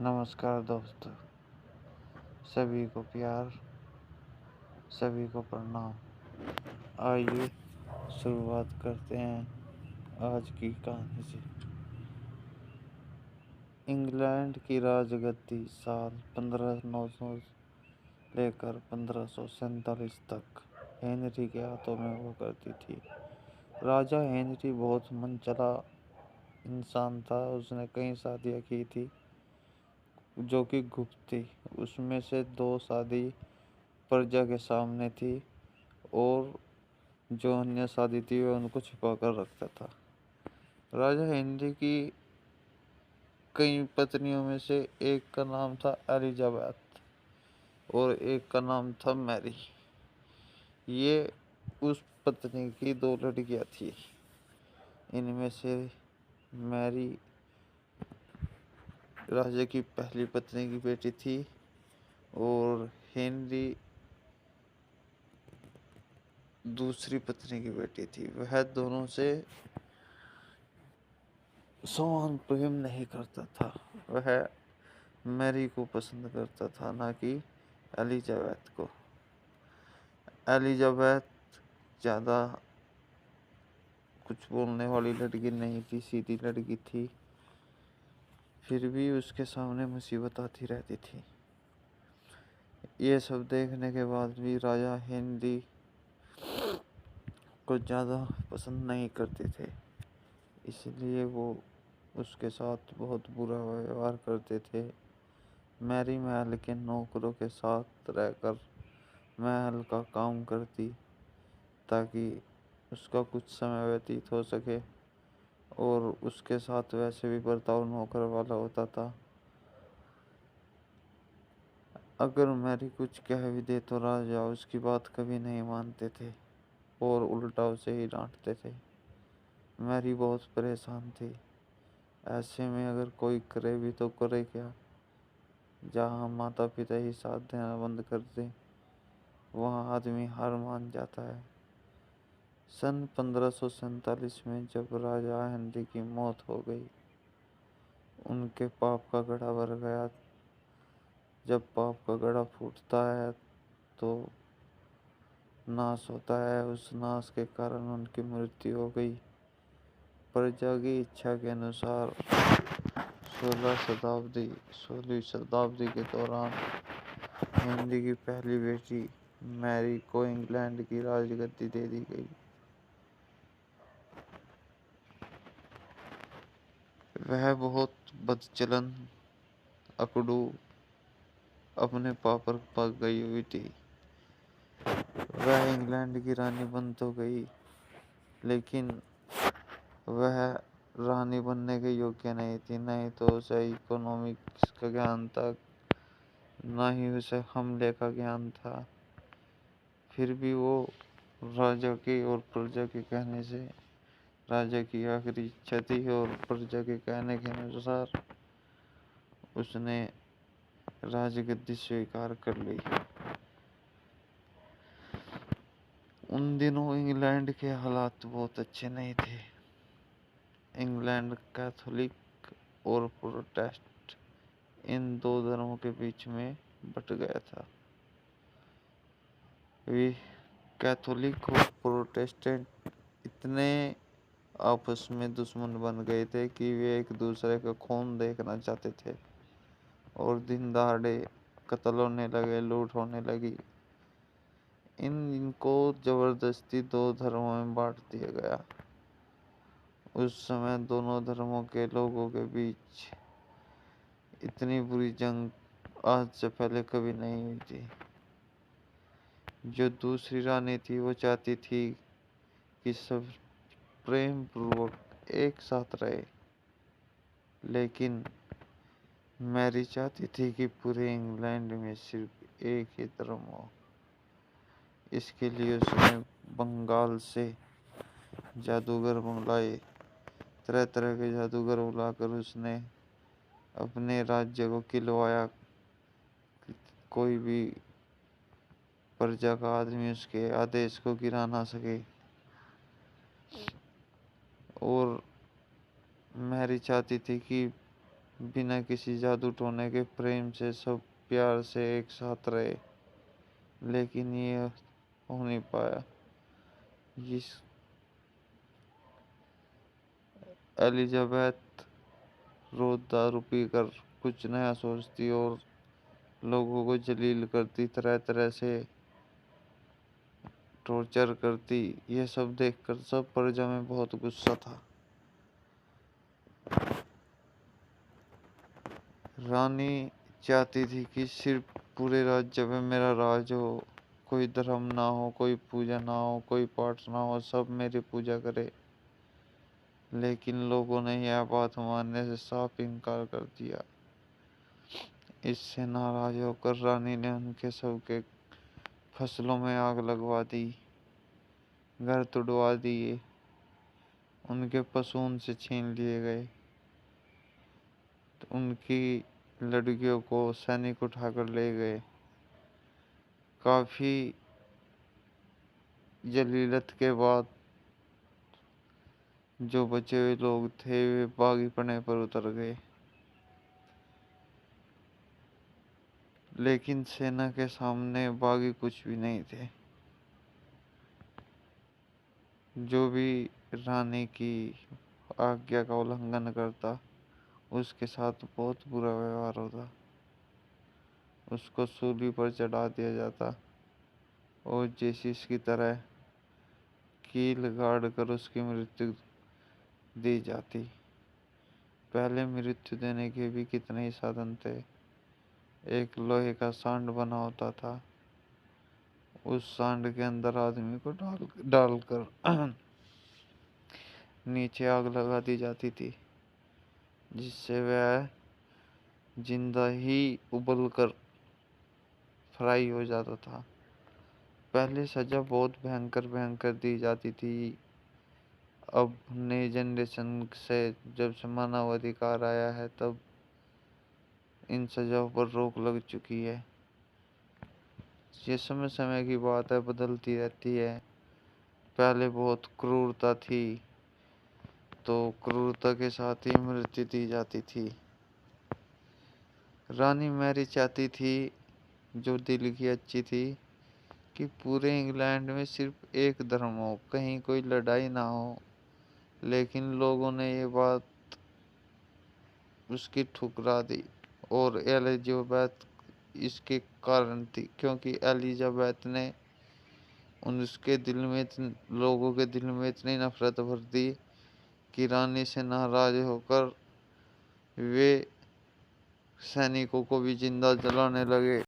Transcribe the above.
नमस्कार दोस्तों, सभी को प्यार, सभी को प्रणाम। आइए शुरुआत करते हैं आज की कहानी से। इंग्लैंड की राजगद्दी साल 1509 लेकर 1547 तक हेनरी के हाथों में हुआ करती थी। राजा हेनरी बहुत मनचला इंसान था। उसने कई शादियाँ की थी जो कि गुप्त थी। उसमें से 2 शादी प्रजा के सामने थी और जो अन्य शादी थी वह उनको छुपा कर रखता था। राजा हेनरी की कई पत्नियों में से एक का नाम था एलिजाबेथ और एक का नाम था मैरी। ये उस पत्नी की 2 लड़कियां थी। इनमें से मैरी राजा की पहली पत्नी की बेटी थी और हेनरी दूसरी पत्नी की बेटी थी। वह दोनों से समान प्रेम नहीं करता था। वह मैरी को पसंद करता था, ना कि एलिजाबेथ को। एलिजाबेथ ज़्यादा कुछ बोलने वाली लड़की नहीं थी, सीधी लड़की थी। फिर भी उसके सामने मुसीबत आती रहती थी। ये सब देखने के बाद भी राजा हेनरी को ज़्यादा पसंद नहीं करते थे, इसलिए वो उसके साथ बहुत बुरा व्यवहार करते थे। मैरी महल के नौकरों के साथ रहकर महल का काम करती ताकि उसका कुछ समय व्यतीत हो सके और उसके साथ वैसे भी बर्ताव नौकर वाला होता था। अगर मैरी कुछ कह भी दे तो राजा उसकी बात कभी नहीं मानते थे और उल्टा उसे ही डांटते थे। मैरी बहुत परेशान थी। ऐसे में अगर कोई करे भी तो करे क्या? जहाँ माता पिता ही साथ देना बंद कर दें वहाँ आदमी हार मान जाता है। सन 1547 में जब राजा हेनरी की मौत हो गई, उनके पाप का घड़ा भर गया। जब पाप का घड़ा फूटता है तो नाश होता है। उस नाश के कारण उनकी मृत्यु हो गई। प्रजा की इच्छा के अनुसार 16वीं शताब्दी के दौरान हेनरी की पहली बेटी मैरी को इंग्लैंड की राजगद्दी दे दी गई। वह बहुत बदचलन, अकड़ू, अपने पाप पर पक गई हुई थी। वह इंग्लैंड की रानी बन तो गई, लेकिन वह रानी बनने के योग्य नहीं थी। नहीं तो उसे इकोनॉमिक्स का ज्ञान था, ना ही उसे हमले का ज्ञान था। फिर भी वो राजा के और प्रजा के कहने से, राजा की आखिरी इच्छा थी और प्रजा के कहने के अनुसार उसने राजगद्दी स्वीकार कर ली। उन दिनों इंग्लैंड के हालात बहुत अच्छे नहीं थे। इंग्लैंड कैथोलिक और प्रोटेस्टेंट इन 2 धर्मों के बीच में बट गया था। वे कैथोलिक और प्रोटेस्टेंट इतने आपस में दुश्मन बन गए थे कि वे एक दूसरे का खून देखना चाहते थे और दिन दहाड़े कत्ल होने लगे, लूट होने लगी। इनको जबरदस्ती 2 धर्मों में बांट दिया गया। उस समय दोनों धर्मों के लोगों के बीच इतनी बुरी जंग आज से पहले कभी नहीं हुई थी। जो दूसरी रानी थी वो चाहती थी कि सब प्रेम पूर्वक एक साथ रहे, लेकिन मैरी चाहती थी कि पूरे इंग्लैंड में सिर्फ एक ही धर्म हो। इसके लिए उसने बंगाल से जादूगर बुलाए। तरह तरह के जादूगर बुलाकर उसने अपने राज्य को खिलवाया। कोई भी प्रजा का आदमी उसके आदेश को गिरा ना सके। और मैरी चाहती थी कि बिना किसी जादू टोने के प्रेम से सब प्यार से एक साथ रहे। लेकिन ये हो नहीं पाया। इस एलिजाबेथ रोज दारू पीकर कुछ नया सोचती और लोगों को जलील करती, तरह तरह से टॉर्चर करती। यह सब देखकर सब प्रजा में बहुत गुस्सा था। रानी चाहती थी कि सिर्फ पूरे राज्य में मेरा राज हो, कोई धर्म ना हो, कोई पूजा ना हो, कोई पाठ ना हो, सब मेरी पूजा करे। लेकिन लोगों ने यह बात मानने से साफ इनकार कर दिया। इससे नाराज होकर रानी ने उनके सबके फसलों में आग लगवा दी, घर तुड़वा दिए, उनके पशु उनसे छीन लिए गए, तो उनकी लड़कियों को सैनिक उठाकर ले गए। काफी जलीलत के बाद जो बचे हुए लोग थे वे बागी पने पर उतर गए। लेकिन सेना के सामने बागी कुछ भी नहीं थे। जो भी रानी की आज्ञा का उल्लंघन करता उसके साथ बहुत बुरा व्यवहार होता। उसको सूली पर चढ़ा दिया जाता और जेसिस की तरह कील गाड़ कर उसकी मृत्यु दी जाती। पहले मृत्यु देने के भी कितने ही साधन थे। एक लोहे का सांड बना होता था, उस सांड के अंदर आदमी को डालकर नीचे आग लगा दी जाती थी, जिससे वह जिंदा ही उबलकर फ्राई हो जाता था। पहले सजा बहुत भयंकर भयंकर दी जाती थी। अब नई जनरेशन से जब से मानव अधिकार आया है तब इन सजाओं पर रोक लग चुकी है। ये समय समय की बात है, बदलती रहती है। पहले बहुत क्रूरता थी तो क्रूरता के साथ ही मृत्यु दी जाती थी। रानी मैरी चाहती थी, जो दिल की अच्छी थी, कि पूरे इंग्लैंड में सिर्फ एक धर्म हो, कहीं कोई लड़ाई ना हो। लेकिन लोगों ने ये बात उसकी ठुकरा दी और एलिजाबेथ इसके कारण थी, क्योंकि एलिजाबेथ ने उसके दिल में लोगों के दिल में इतनी नफरत भर दी कि रानी से नाराज होकर वे सैनिकों को भी जिंदा जलाने लगे।